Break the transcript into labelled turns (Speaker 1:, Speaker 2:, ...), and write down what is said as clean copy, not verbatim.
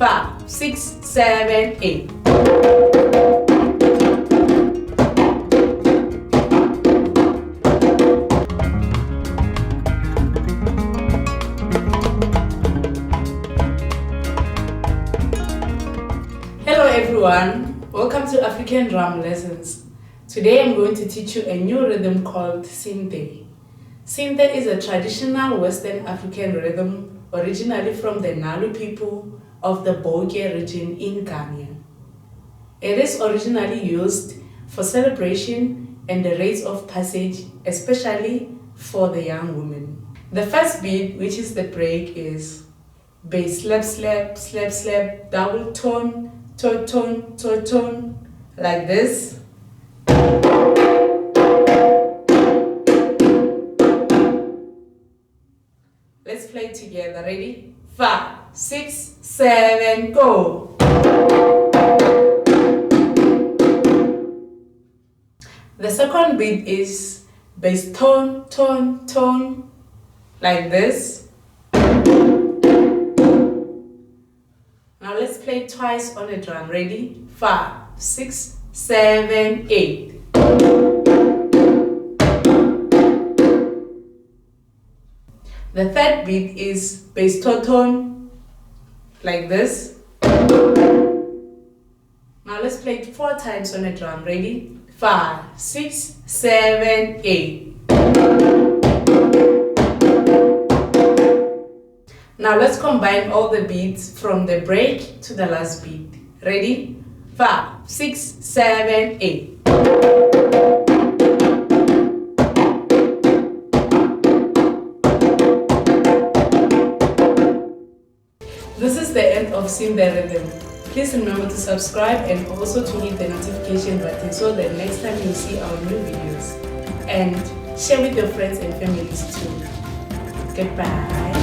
Speaker 1: 5, 6, 7, 8. Hello everyone, welcome to African Drum Lessons. Today I'm going to teach you a new rhythm called Sinte. Sinte is a traditional Western African rhythm originally from the Nalu people of the Boke region in Ghana. It is originally used for celebration and the rites of passage, especially for the young women. The first beat, which is the break, is bass slap slap slap slap, double tone, toe tone, toe tone, like this. Let's play together. Ready? 5, 6, 7, go. The second beat is bass tone, tone, tone, like this. Now let's play twice on the drum. Ready? 5, 6, 7, 8. The third beat is bass tone, like this. Now let's play it 4 times on the drum. Ready? 5, 6, 7, 8. Now let's combine all the beats from the break to the last beat. Ready? 5, 6, 7, 8. This is the end of Sinte Rhythm. Please remember to subscribe and also to hit the notification button so that next time you see our new videos. And share with your friends and families too. Goodbye.